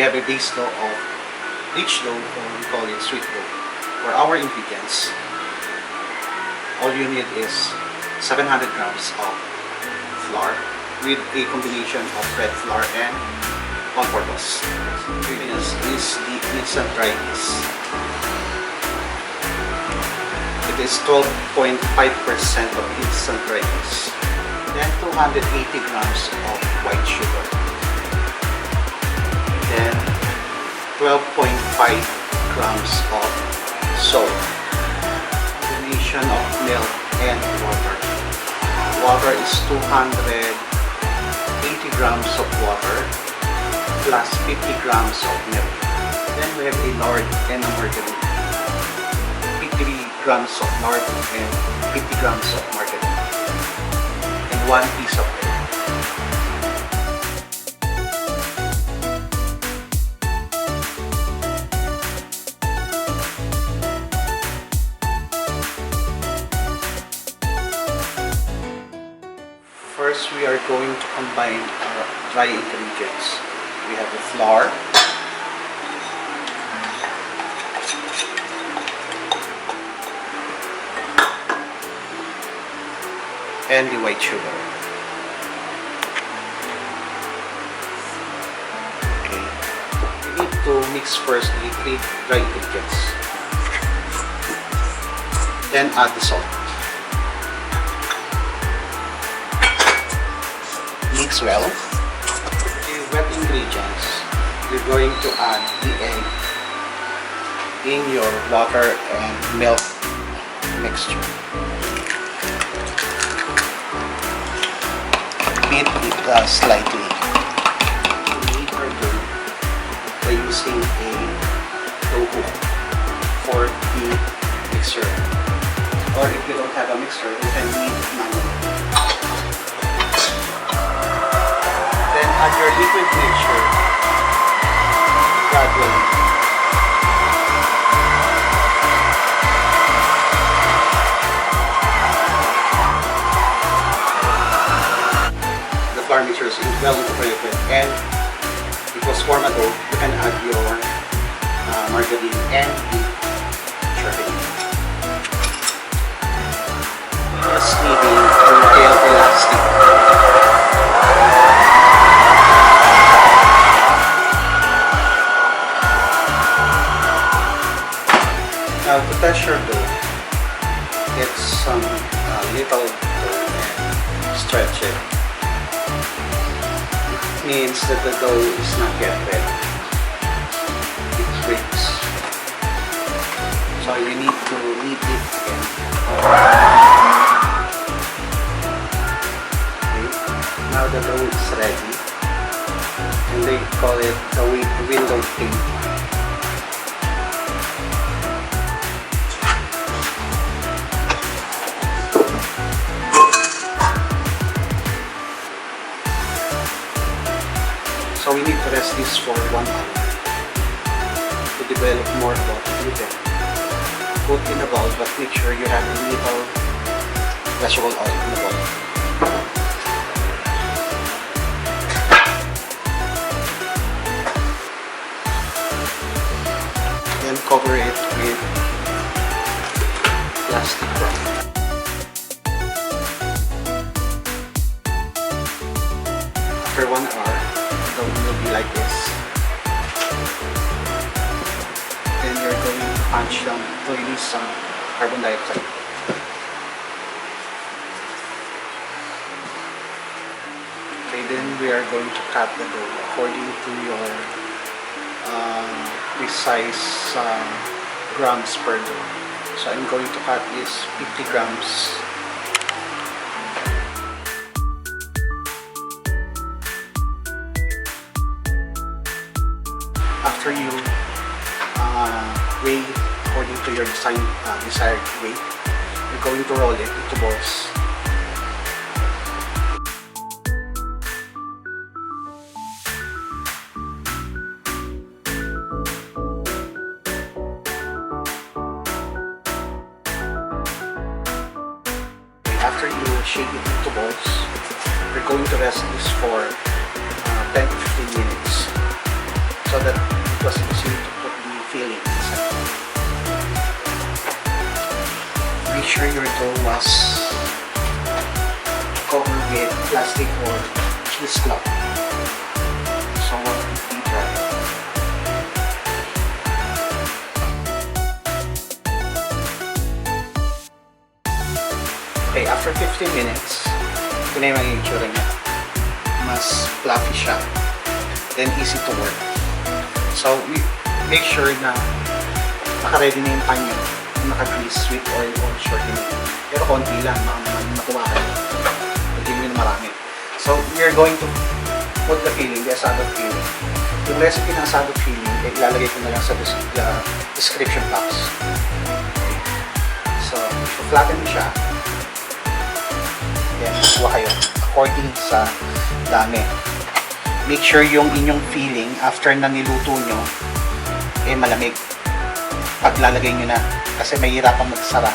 we have a base dough of rich dough, or we call it sweet dough. For our ingredients, all you need is 700 grams of flour with a combination of red flour and all-purpose. Ingredients is the instant dry yeast. It is 12.5% of instant dry yeast. Then 280 grams of white sugar. Then 12.5 grams of salt. Combination of milk and water. Water is 280 grams of water plus 50 grams of milk. Then we have a lard and a margarine. 50 grams of lard and 50 grams of margarine. And 1 piece of egg. First, we are going to combine our dry ingredients. We have the flour, and the white sugar. Okay. We need to mix first the 3 dry ingredients. Then add the salt. Mix well. The wet ingredients, you're going to add the egg in your water and milk mixture. Beat it slightly. Knead or dough by using a dough hook for the mixture. Or if you don't have a mixture, you can knead it manually. Add your liquid mixture gradually. The flour mixture is well integrated, and it was formed a dough. You can add your margarine and the shortening. Just needing a little elastic. Now to test your dough, get some little dough and stretch it. It means that the dough is not yet ready. It breaks. So you need to knead it again. Okay. Now the dough is ready, and they call it the window thin. So we need to rest this for 1 hour to develop more water gluten. Put in a bowl, but make sure you have a little vegetable oil in the bowl. Then cover it with plastic wrap. After 1 hour, it will be like this. Then you're going to punch them to release some carbon dioxide. Okay, then we are going to cut the dough according to your precise grams per dough. So I'm going to cut this 50 grams. After you weigh according to your desired weight, you're going to roll it into balls. After you shake it into balls, you're going to rest this for 10 to 15 minutes. so that it was easy to put the filling inside. Make sure your dough was covered with plastic or cheesecloth so it will be dry. Okay, after 15 minutes, ito na yung magiging itsura niya. Mas fluffy siya. Then easy to work. So, make sure na naka-ready na yung pan nyo. Naka-grease with oil or shortening. Pero konti lang, makuha kayo. Hindi nyo marami. So, we're going to put the filling, the asado filling. Yung recipe ng asado filling, ilalagay ko na lang sa description box. Okay. So, flatten mo siya. Then, kuha kayo according sa dami. Make sure yung inyong filling after na niluto nyo malamig pag lalagay nyo na, kasi mahirapang magsara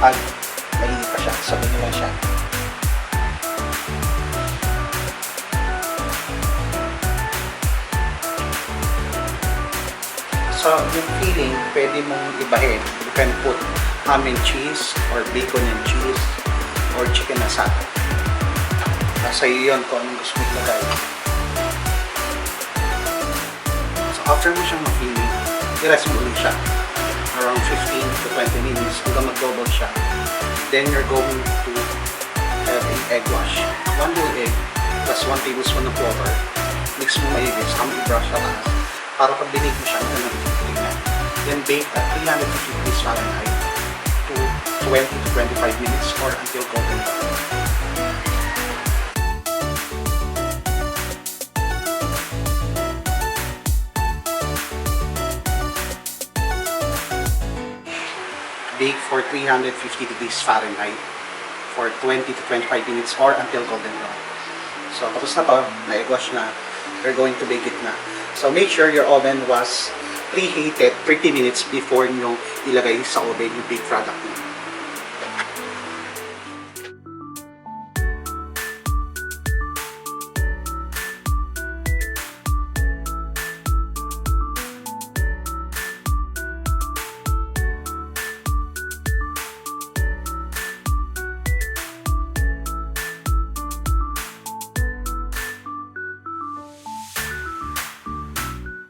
pag mainit pa siya. Sabihin nyo lang siya. So yung filling pwede mong ibahin. You can put ham and cheese or bacon and cheese or chicken asado. Nasa iyo yun kung anong gusto mo ilagay. So after mo siyang ma-filling, i-rest mo ulit siya around 15 to 20 minutes hanggang mag-double siya. Then you're going to have an egg wash. 1 whole egg plus 1 tablespoon of water. Mix mo maigi, saka mo i-brush sa taas para pag binake mo siya, ito na. Then bake at 350 degrees Fahrenheit to 20 to 25 minutes or until golden brown. Bake for 350 degrees Fahrenheit for 20 to 25 minutes or until golden brown. So tapos na to, na-egg wash na, we're going to bake it na. So make sure your oven was preheated 30 minutes before nyo ilagay sa oven yung baked product nyo.